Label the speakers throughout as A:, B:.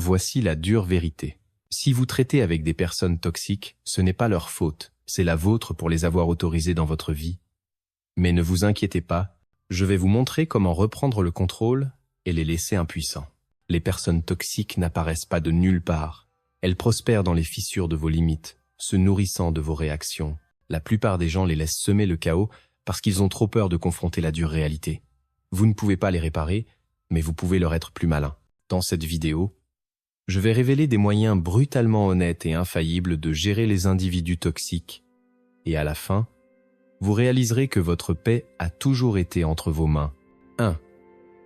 A: Voici la dure vérité. Si vous traitez avec des personnes toxiques, ce n'est pas leur faute, c'est la vôtre pour les avoir autorisées dans votre vie. Mais ne vous inquiétez pas, je vais vous montrer comment reprendre le contrôle et les laisser impuissants. Les personnes toxiques n'apparaissent pas de nulle part. Elles prospèrent dans les fissures de vos limites, se nourrissant de vos réactions. La plupart des gens les laissent semer le chaos parce qu'ils ont trop peur de confronter la dure réalité. Vous ne pouvez pas les réparer, mais vous pouvez leur être plus malin. Dans cette vidéo, je vais révéler des moyens brutalement honnêtes et infaillibles de gérer les individus toxiques. Et à la fin, vous réaliserez que votre paix a toujours été entre vos mains. 1.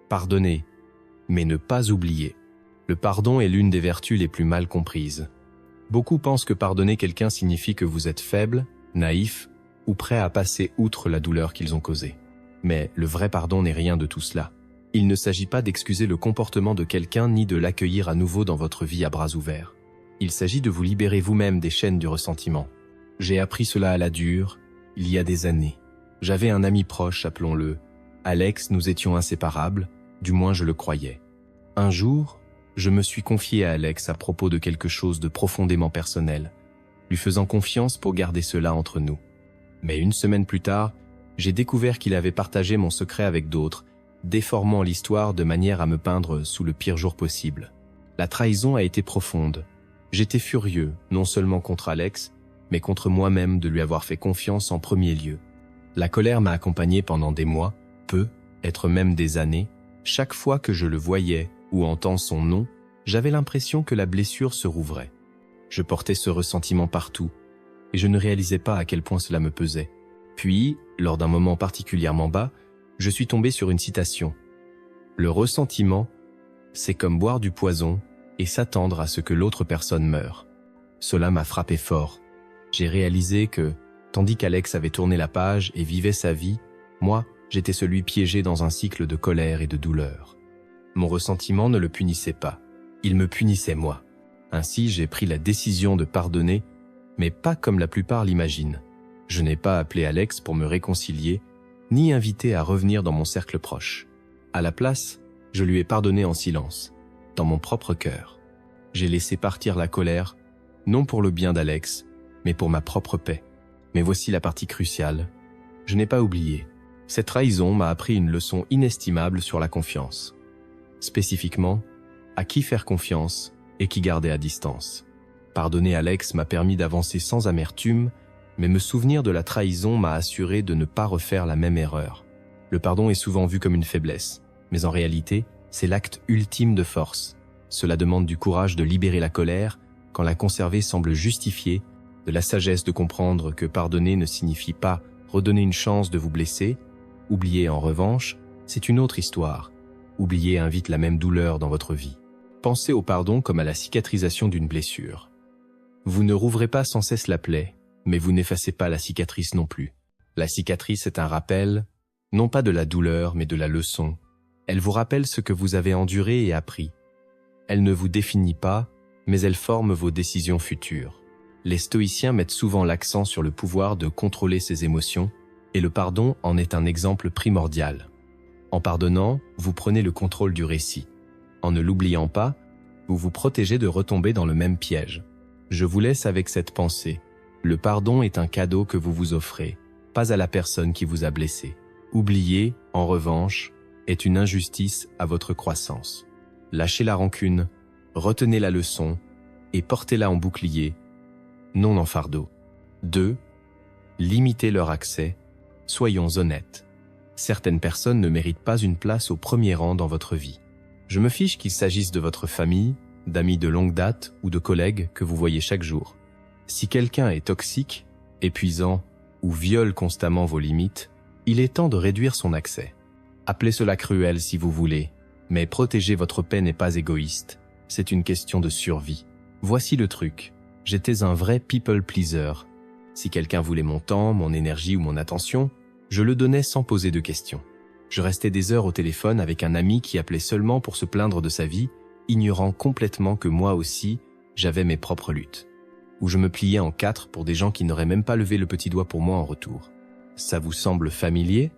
A: Pardonnez, mais ne pas oublier. Le pardon est l'une des vertus les plus mal comprises. Beaucoup pensent que pardonner quelqu'un signifie que vous êtes faible, naïf ou prêt à passer outre la douleur qu'ils ont causée. Mais le vrai pardon n'est rien de tout cela. Il ne s'agit pas d'excuser le comportement de quelqu'un ni de l'accueillir à nouveau dans votre vie à bras ouverts. Il s'agit de vous libérer vous-même des chaînes du ressentiment. J'ai appris cela à la dure, il y a des années. J'avais un ami proche, appelons-le Alex, nous étions inséparables, du moins je le croyais. Un jour, je me suis confié à Alex à propos de quelque chose de profondément personnel, lui faisant confiance pour garder cela entre nous. Mais une semaine plus tard, j'ai découvert qu'il avait partagé mon secret avec d'autres, déformant l'histoire de manière à me peindre sous le pire jour possible. La trahison a été profonde. J'étais furieux, non seulement contre Alex, mais contre moi-même de lui avoir fait confiance en premier lieu. La colère m'a accompagné pendant des mois, être même des années. Chaque fois que je le voyais ou entends son nom, j'avais l'impression que la blessure se rouvrait. Je portais ce ressentiment partout, et je ne réalisais pas à quel point cela me pesait. Puis, lors d'un moment particulièrement bas, je suis tombé sur une citation. Le ressentiment, c'est comme boire du poison et s'attendre à ce que l'autre personne meure. Cela m'a frappé fort. J'ai réalisé que, tandis qu'Alex avait tourné la page et vivait sa vie, moi, j'étais celui piégé dans un cycle de colère et de douleur. Mon ressentiment ne le punissait pas. Il me punissait moi. Ainsi, j'ai pris la décision de pardonner, mais pas comme la plupart l'imaginent. Je n'ai pas appelé Alex pour me réconcilier, ni invité à revenir dans mon cercle proche. À la place, je lui ai pardonné en silence, dans mon propre cœur. J'ai laissé partir la colère, non pour le bien d'Alex, mais pour ma propre paix. Mais voici la partie cruciale. Je n'ai pas oublié. Cette trahison m'a appris une leçon inestimable sur la confiance. Spécifiquement, à qui faire confiance et qui garder à distance. Pardonner Alex m'a permis d'avancer sans amertume, mais me souvenir de la trahison m'a assuré de ne pas refaire la même erreur. Le pardon est souvent vu comme une faiblesse, mais en réalité, c'est l'acte ultime de force. Cela demande du courage de libérer la colère quand la conserver semble justifiée, de la sagesse de comprendre que pardonner ne signifie pas redonner une chance de vous blesser. Oublier, en revanche, c'est une autre histoire. Oublier invite la même douleur dans votre vie. Pensez au pardon comme à la cicatrisation d'une blessure. Vous ne rouvrez pas sans cesse la plaie, mais vous n'effacez pas la cicatrice non plus. La cicatrice est un rappel, non pas de la douleur, mais de la leçon. Elle vous rappelle ce que vous avez enduré et appris. Elle ne vous définit pas, mais elle forme vos décisions futures. Les stoïciens mettent souvent l'accent sur le pouvoir de contrôler ses émotions, et le pardon en est un exemple primordial. En pardonnant, vous prenez le contrôle du récit. En ne l'oubliant pas, vous vous protégez de retomber dans le même piège. Je vous laisse avec cette pensée. Le pardon est un cadeau que vous vous offrez, pas à la personne qui vous a blessé. Oublier, en revanche, est une injustice à votre croissance. Lâchez la rancune, retenez la leçon et portez-la en bouclier, non en fardeau. 2. Limitez leur accès. Soyons honnêtes. Certaines personnes ne méritent pas une place au premier rang dans votre vie. Je me fiche qu'il s'agisse de votre famille, d'amis de longue date ou de collègues que vous voyez chaque jour. Si quelqu'un est toxique, épuisant ou viole constamment vos limites, il est temps de réduire son accès. Appelez cela cruel si vous voulez, mais protéger votre paix n'est pas égoïste. C'est une question de survie. Voici le truc. J'étais un vrai people pleaser. Si quelqu'un voulait mon temps, mon énergie ou mon attention, je le donnais sans poser de questions. Je restais des heures au téléphone avec un ami qui appelait seulement pour se plaindre de sa vie, ignorant complètement que moi aussi, j'avais mes propres luttes. Ou je me pliais en 4 pour des gens qui n'auraient même pas levé le petit doigt pour moi en retour. Ça vous semble familier?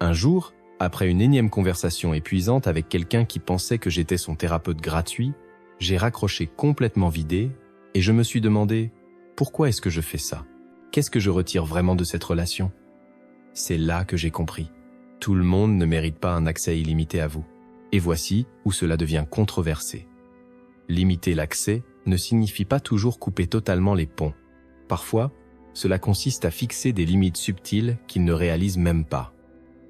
A: Un jour, après une énième conversation épuisante avec quelqu'un qui pensait que j'étais son thérapeute gratuit, J'ai raccroché complètement vidé et je me suis demandé « Pourquoi est-ce que je fais ça ? Qu'est-ce que je retire vraiment de cette relation ?» C'est là que j'ai compris. Tout le monde ne mérite pas un accès illimité à vous. Et voici où cela devient controversé. Limiter l'accès ne signifie pas toujours couper totalement les ponts. Parfois, cela consiste à fixer des limites subtiles qu'ils ne réalisent même pas.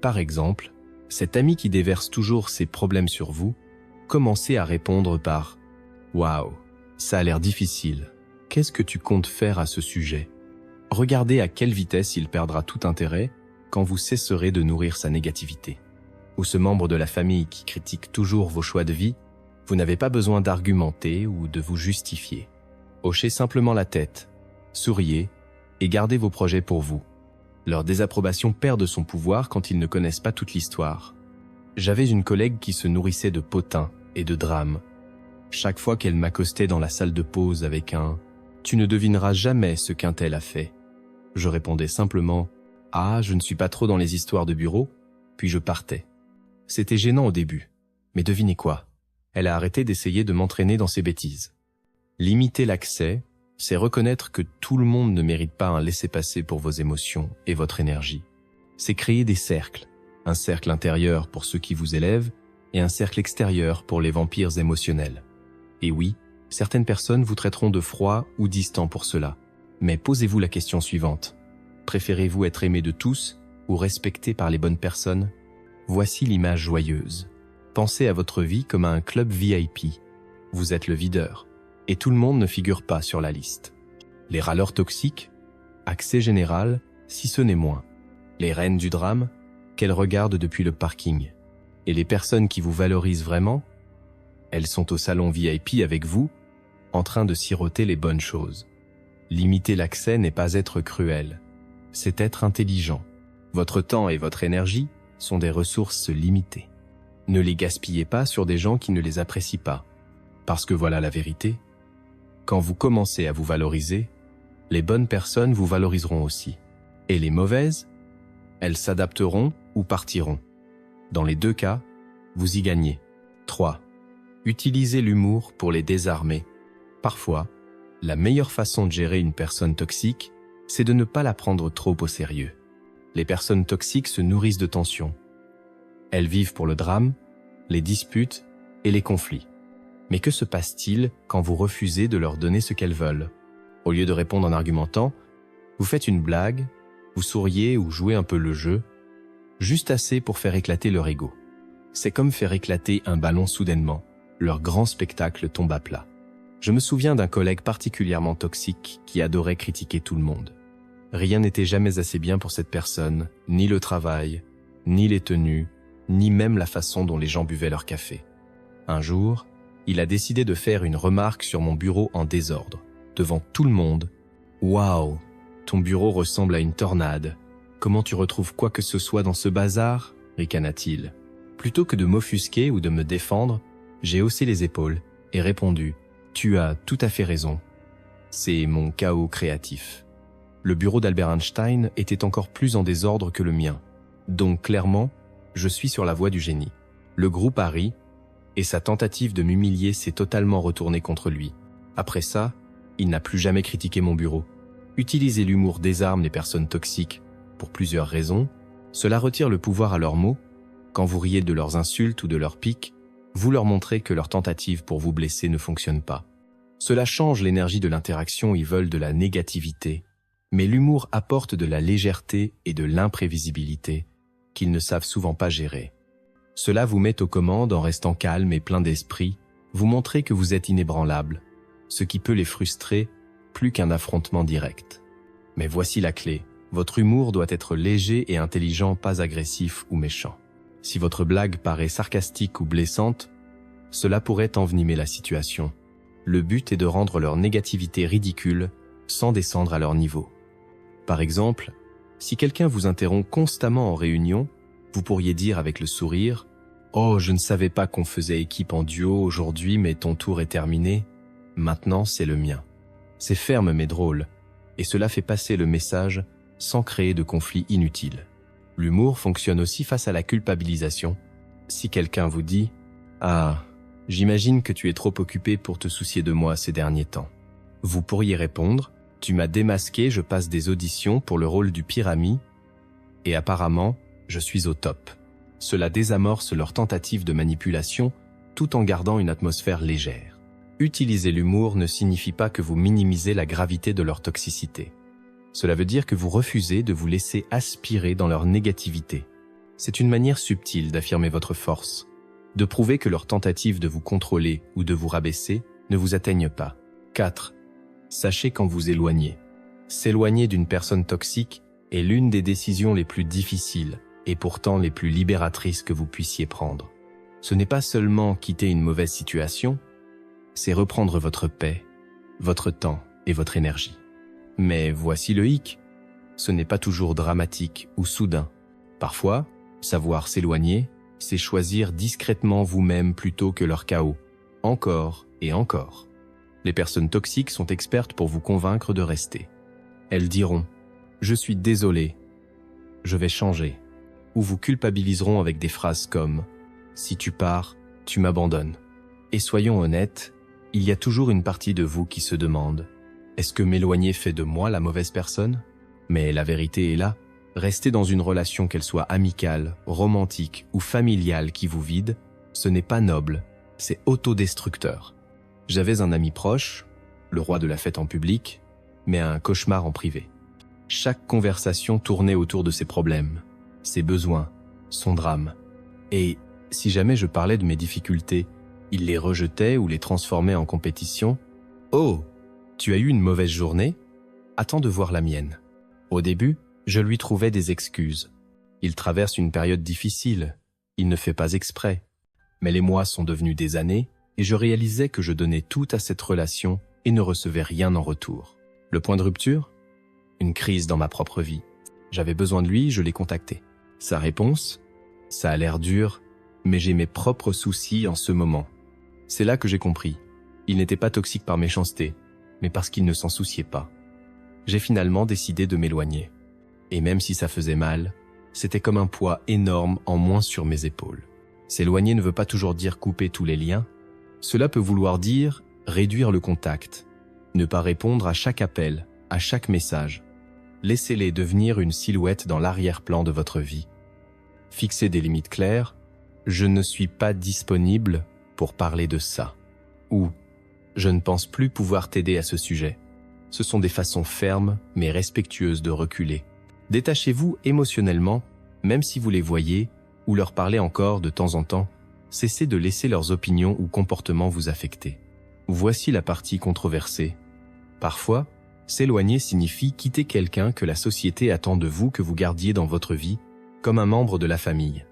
A: Par exemple, cet ami qui déverse toujours ses problèmes sur vous, commencez à répondre par « Waouh, ça a l'air difficile. Qu'est-ce que tu comptes faire à ce sujet ?» Regardez à quelle vitesse il perdra tout intérêt quand vous cesserez de nourrir sa négativité. Ou ce membre de la famille qui critique toujours vos choix de vie, vous n'avez pas besoin d'argumenter ou de vous justifier. Hochez simplement la tête, souriez et gardez vos projets pour vous. Leur désapprobation perd de son pouvoir quand ils ne connaissent pas toute l'histoire. J'avais une collègue qui se nourrissait de potins et de drames. Chaque fois qu'elle m'accostait dans la salle de pause avec un « Tu ne devineras jamais ce qu'un tel a fait », je répondais simplement « Ah, je ne suis pas trop dans les histoires de bureau », puis je partais. C'était gênant au début, mais devinez quoi ? Elle a arrêté d'essayer de m'entraîner dans ses bêtises. Limiter l'accès, c'est reconnaître que tout le monde ne mérite pas un laissez-passer pour vos émotions et votre énergie. C'est créer des cercles, un cercle intérieur pour ceux qui vous élèvent et un cercle extérieur pour les vampires émotionnels. Et oui, certaines personnes vous traiteront de froid ou distant pour cela. Mais posez-vous la question suivante. Préférez-vous être aimé de tous ou respecté par les bonnes personnes ? Voici l'image joyeuse. Pensez à votre vie comme à un club VIP. Vous êtes le videur. Et tout le monde ne figure pas sur la liste. Les râleurs toxiques, accès général, si ce n'est moins. Les reines du drame, qu'elles regardent depuis le parking. Et les personnes qui vous valorisent vraiment, elles sont au salon VIP avec vous, en train de siroter les bonnes choses. Limiter l'accès n'est pas être cruel, c'est être intelligent. Votre temps et votre énergie sont des ressources limitées. Ne les gaspillez pas sur des gens qui ne les apprécient pas. Parce que voilà la vérité. Quand vous commencez à vous valoriser, les bonnes personnes vous valoriseront aussi. Et les mauvaises, elles s'adapteront ou partiront. Dans les deux cas, vous y gagnez. 3. Utilisez l'humour pour les désarmer. Parfois, la meilleure façon de gérer une personne toxique, c'est de ne pas la prendre trop au sérieux. Les personnes toxiques se nourrissent de tensions. Elles vivent pour le drame, les disputes et les conflits. Mais que se passe-t-il quand vous refusez de leur donner ce qu'elles veulent ? Au lieu de répondre en argumentant, vous faites une blague, vous souriez ou jouez un peu le jeu, juste assez pour faire éclater leur ego. C'est comme faire éclater un ballon soudainement. Leur grand spectacle tombe à plat. Je me souviens d'un collègue particulièrement toxique qui adorait critiquer tout le monde. Rien n'était jamais assez bien pour cette personne, ni le travail, ni les tenues, ni même la façon dont les gens buvaient leur café. Un jour, il a décidé de faire une remarque sur mon bureau en désordre, devant tout le monde. « Waouh, ton bureau ressemble à une tornade. Comment tu retrouves quoi que ce soit dans ce bazar ?» ricana-t-il. Plutôt que de m'offusquer ou de me défendre, j'ai haussé les épaules et répondu « Tu as tout à fait raison. C'est mon chaos créatif. » Le bureau d'Albert Einstein était encore plus en désordre que le mien. Donc clairement, je suis sur la voie du génie. Le groupe a ri, et sa tentative de m'humilier s'est totalement retournée contre lui. Après ça, il n'a plus jamais critiqué mon bureau. Utiliser l'humour désarme les personnes toxiques pour plusieurs raisons. Cela retire le pouvoir à leurs mots. Quand vous riez de leurs insultes ou de leurs piques, vous leur montrez que leur tentative pour vous blesser ne fonctionne pas. Cela change l'énergie de l'interaction, ils veulent de la négativité. Mais l'humour apporte de la légèreté et de l'imprévisibilité qu'ils ne savent souvent pas gérer. Cela vous met aux commandes en restant calme et plein d'esprit, vous montrez que vous êtes inébranlable, ce qui peut les frustrer plus qu'un affrontement direct. Mais voici la clé, votre humour doit être léger et intelligent, pas agressif ou méchant. Si votre blague paraît sarcastique ou blessante, cela pourrait envenimer la situation. Le but est de rendre leur négativité ridicule sans descendre à leur niveau. Par exemple, si quelqu'un vous interrompt constamment en réunion, vous pourriez dire avec le sourire « Oh, je ne savais pas qu'on faisait équipe en duo aujourd'hui, mais ton tour est terminé. Maintenant, c'est le mien. » C'est ferme mais drôle, et cela fait passer le message sans créer de conflit inutile. L'humour fonctionne aussi face à la culpabilisation. Si quelqu'un vous dit « Ah, J'imagine que tu es trop occupé pour te soucier de moi ces derniers temps. Vous pourriez répondre, tu m'as démasqué, je passe des auditions pour le rôle du pire ami, et apparemment, je suis au top. Cela désamorce leur tentative de manipulation tout en gardant une atmosphère légère. Utiliser l'humour ne signifie pas que vous minimisez la gravité de leur toxicité. Cela veut dire que vous refusez de vous laisser aspirer dans leur négativité. C'est une manière subtile d'affirmer votre force, de prouver que leur tentative de vous contrôler ou de vous rabaisser ne vous atteigne pas. 4. Sachez quand vous éloigner. S'éloigner d'une personne toxique est l'une des décisions les plus difficiles et pourtant les plus libératrices que vous puissiez prendre. Ce n'est pas seulement quitter une mauvaise situation, c'est reprendre votre paix, votre temps et votre énergie. Mais voici le hic, ce n'est pas toujours dramatique ou soudain. Parfois, savoir s'éloigner, c'est choisir discrètement vous-même plutôt que leur chaos, encore et encore. Les personnes toxiques sont expertes pour vous convaincre de rester. Elles diront « Je suis désolé, je vais changer » ou vous culpabiliseront avec des phrases comme « Si tu pars, tu m'abandonnes ». Et soyons honnêtes, il y a toujours une partie de vous qui se demande « Est-ce que m'éloigner fait de moi la mauvaise personne ?» Mais la vérité est là. Rester dans une relation, qu'elle soit amicale, romantique ou familiale qui vous vide, ce n'est pas noble, c'est autodestructeur. J'avais un ami proche, le roi de la fête en public, mais un cauchemar en privé. Chaque conversation tournait autour de ses problèmes, ses besoins, son drame. Et si jamais je parlais de mes difficultés, il les rejetait ou les transformait en compétition. « Oh, tu as eu une mauvaise journée ? Attends de voir la mienne. » Au début, je lui trouvais des excuses. Il traverse une période difficile, il ne fait pas exprès. Mais les mois sont devenus des années et je réalisais que je donnais tout à cette relation et ne recevais rien en retour. Le point de rupture ? Une crise dans ma propre vie. J'avais besoin de lui, je l'ai contacté. Sa réponse ? Ça a l'air dur, mais j'ai mes propres soucis en ce moment. C'est là que j'ai compris. Il n'était pas toxique par méchanceté, mais parce qu'il ne s'en souciait pas. J'ai finalement décidé de m'éloigner. Et même si ça faisait mal, c'était comme un poids énorme en moins sur mes épaules. S'éloigner ne veut pas toujours dire couper tous les liens. Cela peut vouloir dire réduire le contact, ne pas répondre à chaque appel, à chaque message. Laissez-les devenir une silhouette dans l'arrière-plan de votre vie. Fixez des limites claires. Je ne suis pas disponible pour parler de ça. Ou je ne pense plus pouvoir t'aider à ce sujet. Ce sont des façons fermes mais respectueuses de reculer. Détachez-vous émotionnellement, même si vous les voyez, ou leur parlez encore de temps en temps. Cessez de laisser leurs opinions ou comportements vous affecter. Voici la partie controversée. Parfois, s'éloigner signifie quitter quelqu'un que la société attend de vous que vous gardiez dans votre vie, comme un membre de la famille.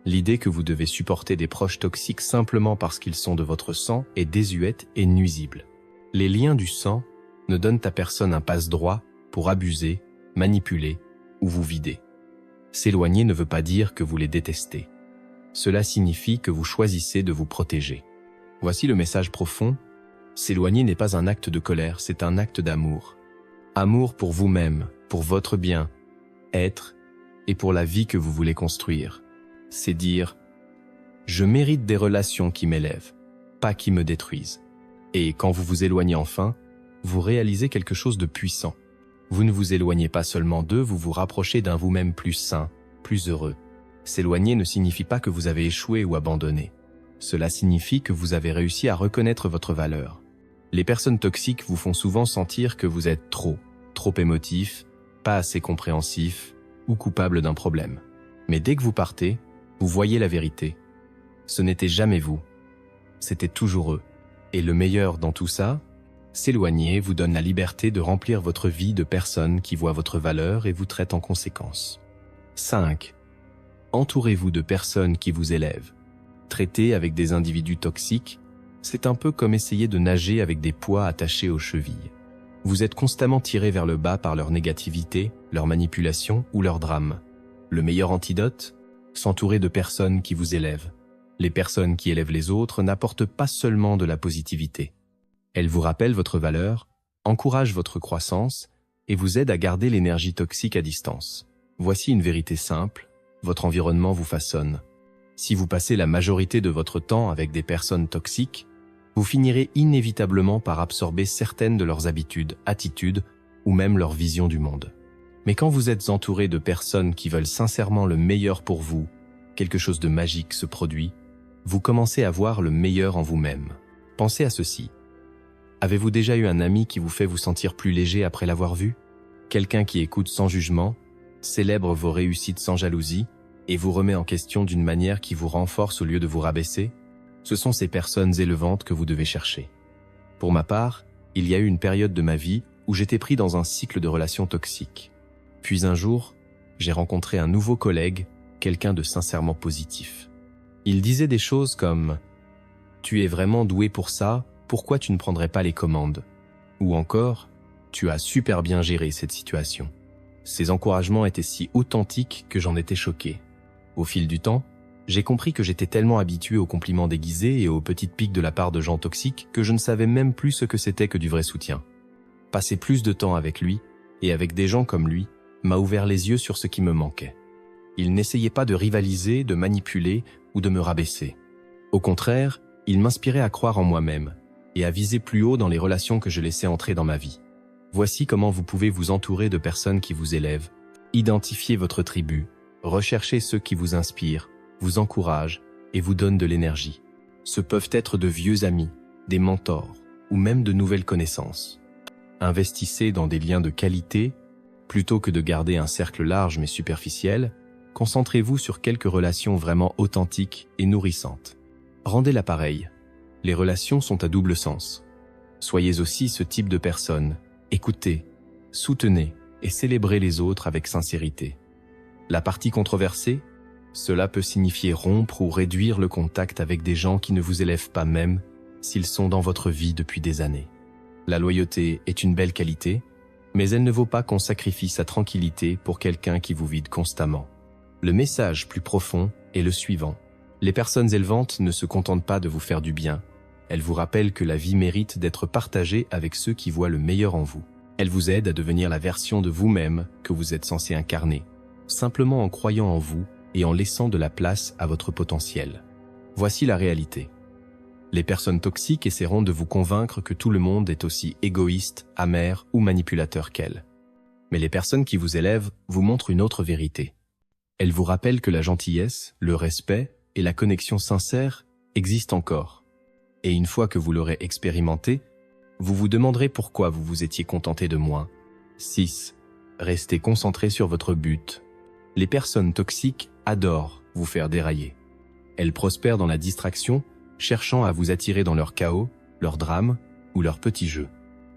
A: L'idée que vous devez supporter des proches toxiques simplement parce qu'ils sont de votre sang est désuète et nuisible. Les liens du sang ne donnent à personne un passe-droit pour abuser, manipuler ou vous vider. S'éloigner ne veut pas dire que vous les détestez. Cela signifie que vous choisissez de vous protéger. Voici le message profond. S'éloigner n'est pas un acte de colère, c'est un acte d'amour. Amour pour vous-même, pour votre bien-être et pour la vie que vous voulez construire. C'est dire « Je mérite des relations qui m'élèvent, pas qui me détruisent. » Et quand vous vous éloignez enfin, vous réalisez quelque chose de puissant. Vous ne vous éloignez pas seulement d'eux, vous vous rapprochez d'un vous-même plus sain, plus heureux. S'éloigner ne signifie pas que vous avez échoué ou abandonné. Cela signifie que vous avez réussi à reconnaître votre valeur. Les personnes toxiques vous font souvent sentir que vous êtes trop émotif, pas assez compréhensif ou coupable d'un problème. Mais dès que vous partez, vous voyez la vérité. Ce n'était jamais vous, c'était toujours eux. Et le meilleur dans tout ça, s'éloigner vous donne la liberté de remplir votre vie de personnes qui voient votre valeur et vous traitent en conséquence. 5. Entourez-vous de personnes qui vous élèvent. Traiter avec des individus toxiques, c'est un peu comme essayer de nager avec des poids attachés aux chevilles. Vous êtes constamment tiré vers le bas par leur négativité, leur manipulation ou leur drame. Le meilleur antidote ? S'entourer de personnes qui vous élèvent. Les personnes qui élèvent les autres n'apportent pas seulement de la positivité. Elles vous rappellent votre valeur, encouragent votre croissance et vous aident à garder l'énergie toxique à distance. Voici une vérité simple, votre environnement vous façonne. Si vous passez la majorité de votre temps avec des personnes toxiques, vous finirez inévitablement par absorber certaines de leurs habitudes, attitudes ou même leur vision du monde. Mais quand vous êtes entouré de personnes qui veulent sincèrement le meilleur pour vous, quelque chose de magique se produit, vous commencez à voir le meilleur en vous-même. Pensez à ceci. Avez-vous déjà eu un ami qui vous fait vous sentir plus léger après l'avoir vu? Quelqu'un qui écoute sans jugement, célèbre vos réussites sans jalousie et vous remet en question d'une manière qui vous renforce au lieu de vous rabaisser? Ce sont ces personnes élevantes que vous devez chercher. Pour ma part, il y a eu une période de ma vie où j'étais pris dans un cycle de relations toxiques. Puis un jour, j'ai rencontré un nouveau collègue, quelqu'un de sincèrement positif. Il disait des choses comme « Tu es vraiment doué pour ça, pourquoi tu ne prendrais pas les commandes ?» Ou encore « Tu as super bien géré cette situation ». Ces encouragements étaient si authentiques que j'en étais choqué. Au fil du temps, j'ai compris que j'étais tellement habitué aux compliments déguisés et aux petites piques de la part de gens toxiques que je ne savais même plus ce que c'était que du vrai soutien. Passer plus de temps avec lui, et avec des gens comme lui, m'a ouvert les yeux sur ce qui me manquait. Il n'essayait pas de rivaliser, de manipuler ou de me rabaisser. Au contraire, il m'inspirait à croire en moi-même et à viser plus haut dans les relations que je laissais entrer dans ma vie. Voici comment vous pouvez vous entourer de personnes qui vous élèvent, identifier votre tribu, rechercher ceux qui vous inspirent, vous encouragent et vous donnent de l'énergie. Ce peuvent être de vieux amis, des mentors ou même de nouvelles connaissances. Investissez dans des liens de qualité, plutôt que de garder un cercle large mais superficiel. Concentrez-vous sur quelques relations vraiment authentiques et nourrissantes. Rendez-la pareille. Les relations sont à double sens. Soyez aussi ce type de personne. Écoutez, soutenez et célébrez les autres avec sincérité. La partie controversée, cela peut signifier rompre ou réduire le contact avec des gens qui ne vous élèvent pas même s'ils sont dans votre vie depuis des années. La loyauté est une belle qualité, mais elle ne vaut pas qu'on sacrifie sa tranquillité pour quelqu'un qui vous vide constamment. Le message plus profond est le suivant. Les personnes élevantes ne se contentent pas de vous faire du bien. Elles vous rappellent que la vie mérite d'être partagée avec ceux qui voient le meilleur en vous. Elles vous aident à devenir la version de vous-même que vous êtes censé incarner, simplement en croyant en vous et en laissant de la place à votre potentiel. Voici la réalité. Les personnes toxiques essaieront de vous convaincre que tout le monde est aussi égoïste, amer ou manipulateur qu'elles. Mais les personnes qui vous élèvent vous montrent une autre vérité. Elles vous rappellent que la gentillesse, le respect et la connexion sincère existent encore. Et une fois que vous l'aurez expérimenté, vous vous demanderez pourquoi vous vous étiez contenté de moins. 6. Restez concentré sur votre but. Les personnes toxiques adorent vous faire dérailler. Elles prospèrent dans la distraction, cherchant à vous attirer dans leur chaos, leur drame ou leurs petits jeux.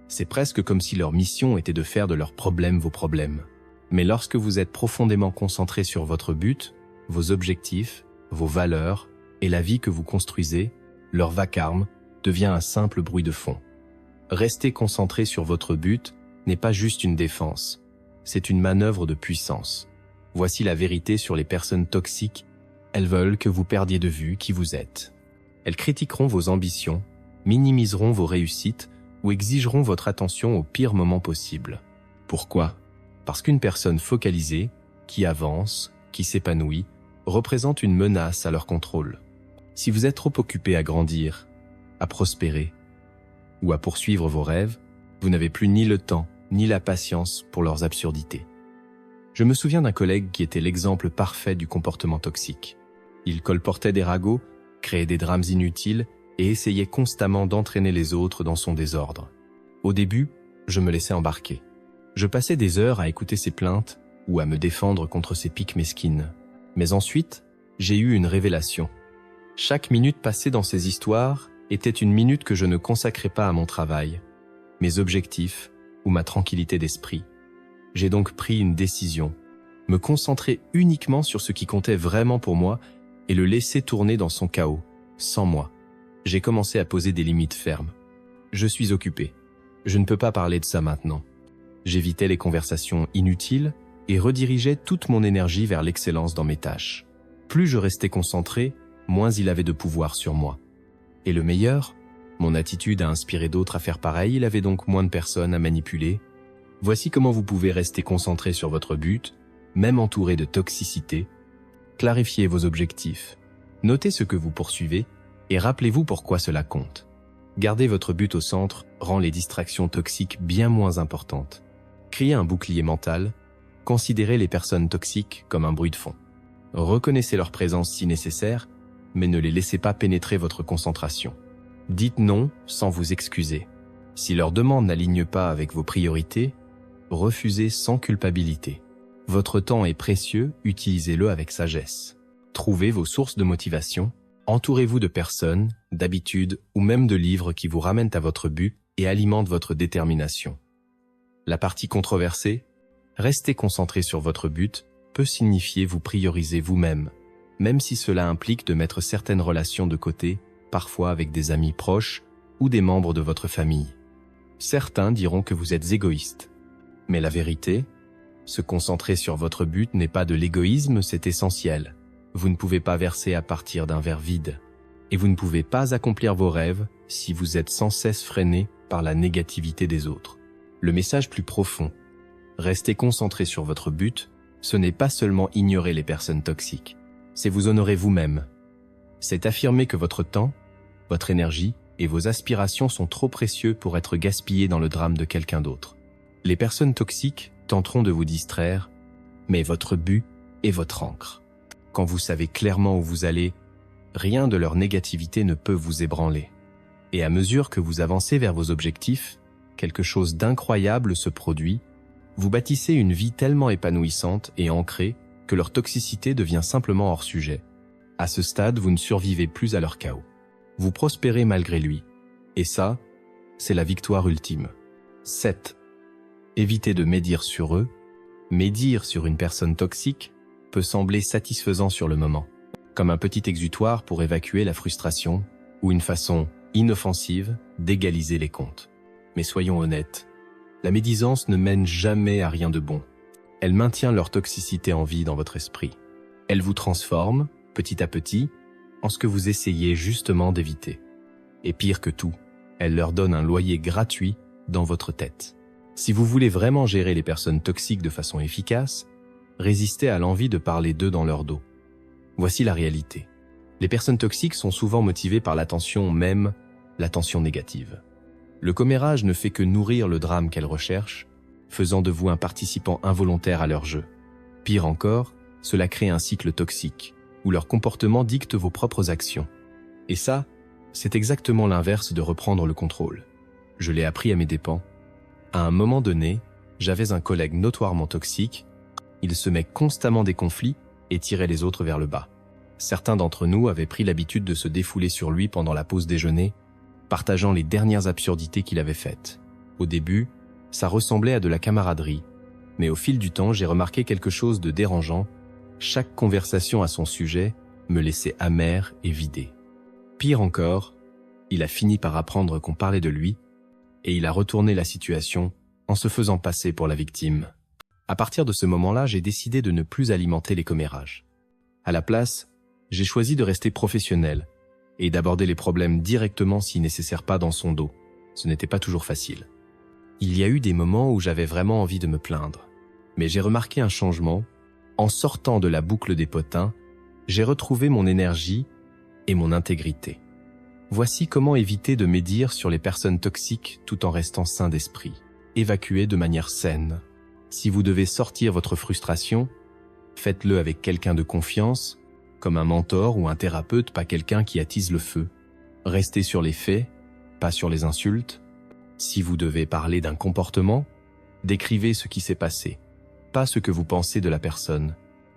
A: C'est presque comme si leur mission était de faire de leurs problèmes vos problèmes. Mais lorsque vous êtes profondément concentré sur votre but, vos objectifs, vos valeurs et la vie que vous construisez, leur vacarme devient un simple bruit de fond. Rester concentré sur votre but n'est pas juste une défense, c'est une manœuvre de puissance. Voici la vérité sur les personnes toxiques, elles veulent que vous perdiez de vue qui vous êtes. Elles critiqueront vos ambitions, minimiseront vos réussites ou exigeront votre attention au pire moment possible. Pourquoi ? Parce qu'une personne focalisée, qui avance, qui s'épanouit, représente une menace à leur contrôle. Si vous êtes trop occupé à grandir, à prospérer ou à poursuivre vos rêves, vous n'avez plus ni le temps ni la patience pour leurs absurdités. Je me souviens d'un collègue qui était l'exemple parfait du comportement toxique. Il colportait des ragots, créait des drames inutiles et essayait constamment d'entraîner les autres dans son désordre. Au début, je me laissais embarquer. Je passais des heures à écouter ses plaintes ou à me défendre contre ses piques mesquines. Mais ensuite, j'ai eu une révélation. Chaque minute passée dans ces histoires était une minute que je ne consacrais pas à mon travail, mes objectifs ou ma tranquillité d'esprit. J'ai donc pris une décision, me concentrer uniquement sur ce qui comptait vraiment pour moi et le laisser tourner dans son chaos, sans moi. J'ai commencé à poser des limites fermes. Je suis occupé. Je ne peux pas parler de ça maintenant. J'évitais les conversations inutiles et redirigeais toute mon énergie vers l'excellence dans mes tâches. Plus je restais concentré, moins il avait de pouvoir sur moi. Et le meilleur, mon attitude a inspiré d'autres à faire pareil, il avait donc moins de personnes à manipuler. Voici comment vous pouvez rester concentré sur votre but, même entouré de toxicité. Clarifiez vos objectifs. Notez ce que vous poursuivez et rappelez-vous pourquoi cela compte. Garder votre but au centre rend les distractions toxiques bien moins importantes. Créez un bouclier mental, considérez les personnes toxiques comme un bruit de fond. Reconnaissez leur présence si nécessaire, mais ne les laissez pas pénétrer votre concentration. Dites non sans vous excuser. Si leur demande n'aligne pas avec vos priorités, refusez sans culpabilité. Votre temps est précieux, utilisez-le avec sagesse. Trouvez vos sources de motivation, entourez-vous de personnes, d'habitudes ou même de livres qui vous ramènent à votre but et alimentent votre détermination. La partie controversée, rester concentré sur votre but, peut signifier vous prioriser vous-même, même si cela implique de mettre certaines relations de côté, parfois avec des amis proches ou des membres de votre famille. Certains diront que vous êtes égoïste. Mais la vérité, se concentrer sur votre but n'est pas de l'égoïsme, c'est essentiel. Vous ne pouvez pas verser à partir d'un verre vide. Et vous ne pouvez pas accomplir vos rêves si vous êtes sans cesse freiné par la négativité des autres. Le message plus profond, rester concentré sur votre but, ce n'est pas seulement ignorer les personnes toxiques, c'est vous honorer vous-même. C'est affirmer que votre temps, votre énergie et vos aspirations sont trop précieux pour être gaspillés dans le drame de quelqu'un d'autre. Les personnes toxiques tenteront de vous distraire, mais votre but est votre ancre. Quand vous savez clairement où vous allez, rien de leur négativité ne peut vous ébranler. Et à mesure que vous avancez vers vos objectifs, quelque chose d'incroyable se produit. Vous bâtissez une vie tellement épanouissante et ancrée que leur toxicité devient simplement hors sujet. À ce stade, vous ne survivez plus à leur chaos. Vous prospérez malgré lui. Et ça, c'est la victoire ultime. 7. Évitez de médire sur eux. Médire sur une personne toxique peut sembler satisfaisant sur le moment, comme un petit exutoire pour évacuer la frustration ou une façon inoffensive d'égaliser les comptes. Mais soyons honnêtes, la médisance ne mène jamais à rien de bon. Elle maintient leur toxicité en vie dans votre esprit. Elle vous transforme, petit à petit, en ce que vous essayez justement d'éviter. Et pire que tout, elle leur donne un loyer gratuit dans votre tête. Si vous voulez vraiment gérer les personnes toxiques de façon efficace, résistez à l'envie de parler d'eux dans leur dos. Voici la réalité. Les personnes toxiques sont souvent motivées par l'attention, même l'attention négative. Le commérage ne fait que nourrir le drame qu'elles recherchent, faisant de vous un participant involontaire à leur jeu. Pire encore, cela crée un cycle toxique, où leur comportement dicte vos propres actions. Et ça, c'est exactement l'inverse de reprendre le contrôle. Je l'ai appris à mes dépens. À un moment donné, j'avais un collègue notoirement toxique. Il semait constamment des conflits et tirait les autres vers le bas. Certains d'entre nous avaient pris l'habitude de se défouler sur lui pendant la pause déjeuner, partageant les dernières absurdités qu'il avait faites. Au début, ça ressemblait à de la camaraderie, mais au fil du temps, j'ai remarqué quelque chose de dérangeant. Chaque conversation à son sujet me laissait amer et vidé. Pire encore, il a fini par apprendre qu'on parlait de lui, et il a retourné la situation en se faisant passer pour la victime. À partir de ce moment-là, j'ai décidé de ne plus alimenter les commérages. À la place, j'ai choisi de rester professionnel et d'aborder les problèmes directement si nécessaire pas dans son dos. Ce n'était pas toujours facile. Il y a eu des moments où j'avais vraiment envie de me plaindre. Mais j'ai remarqué un changement. En sortant de la boucle des potins, j'ai retrouvé mon énergie et mon intégrité. Voici comment éviter de médire sur les personnes toxiques tout en restant sain d'esprit. Évacuer de manière saine. Si vous devez sortir votre frustration, faites-le avec quelqu'un de confiance, comme un mentor ou un thérapeute, pas quelqu'un qui attise le feu. Restez sur les faits, pas sur les insultes. Si vous devez parler d'un comportement, décrivez ce qui s'est passé, pas ce que vous pensez de la personne.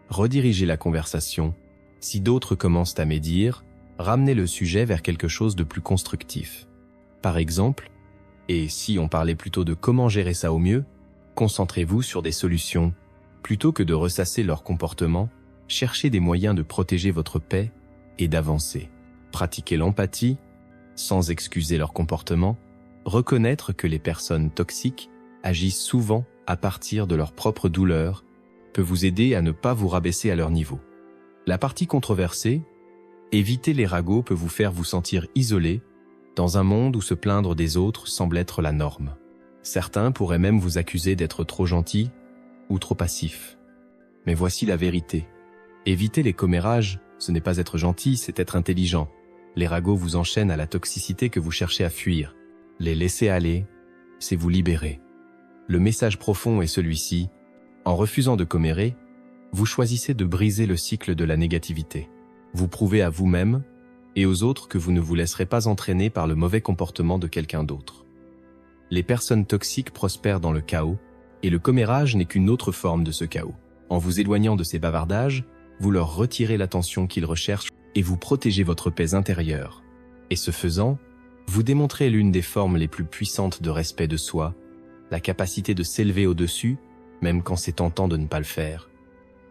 A: Redirigez la conversation. Si d'autres commencent à médire, ramenez le sujet vers quelque chose de plus constructif. Par exemple, et si on parlait plutôt de comment gérer ça au mieux, concentrez-vous sur des solutions. Plutôt que de ressasser leur comportement, cherchez des moyens de protéger votre paix et d'avancer. Pratiquez l'empathie, sans excuser leur comportement. Reconnaître que les personnes toxiques agissent souvent à partir de leur propre douleur peut vous aider à ne pas vous rabaisser à leur niveau. La partie controversée, éviter les ragots peut vous faire vous sentir isolé dans un monde où se plaindre des autres semble être la norme. Certains pourraient même vous accuser d'être trop gentil ou trop passif. Mais voici la vérité. Éviter les commérages, Ce n'est pas être gentil, c'est être intelligent. Les ragots vous enchaînent à la toxicité que vous cherchez à fuir. Les laisser aller, c'est vous libérer. Le message profond est celui-ci. En refusant de commérer, vous choisissez de briser le cycle de la négativité. Vous prouvez à vous-même et aux autres que vous ne vous laisserez pas entraîner par le mauvais comportement de quelqu'un d'autre. Les personnes toxiques prospèrent dans le chaos, et le commérage n'est qu'une autre forme de ce chaos. En vous éloignant de ces bavardages, vous leur retirez l'attention qu'ils recherchent et vous protégez votre paix intérieure. Et ce faisant, vous démontrez l'une des formes les plus puissantes de respect de soi, la capacité de s'élever au-dessus, même quand c'est tentant de ne pas le faire.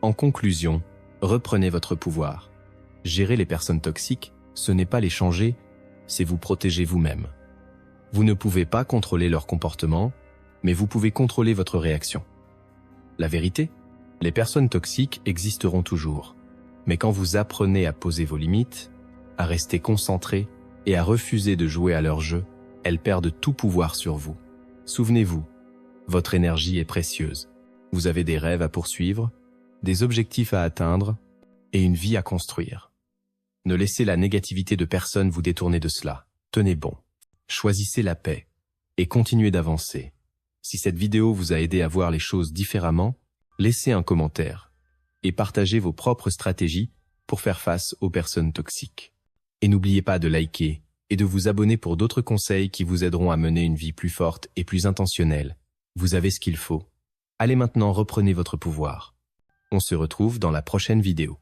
A: En conclusion, reprenez votre pouvoir. Gérer les personnes toxiques, ce n'est pas les changer, c'est vous protéger vous-même. Vous ne pouvez pas contrôler leur comportement, mais vous pouvez contrôler votre réaction. La vérité, les personnes toxiques existeront toujours. Mais quand vous apprenez à poser vos limites, à rester concentré et à refuser de jouer à leur jeu, elles perdent tout pouvoir sur vous. Souvenez-vous, votre énergie est précieuse. Vous avez des rêves à poursuivre, des objectifs à atteindre et une vie à construire. Ne laissez la négativité de personne vous détourner de cela. Tenez bon. Choisissez la paix et continuez d'avancer. Si cette vidéo vous a aidé à voir les choses différemment, laissez un commentaire et partagez vos propres stratégies pour faire face aux personnes toxiques. Et n'oubliez pas de liker et de vous abonner pour d'autres conseils qui vous aideront à mener une vie plus forte et plus intentionnelle. Vous avez ce qu'il faut. Allez maintenant, reprenez votre pouvoir. On se retrouve dans la prochaine vidéo.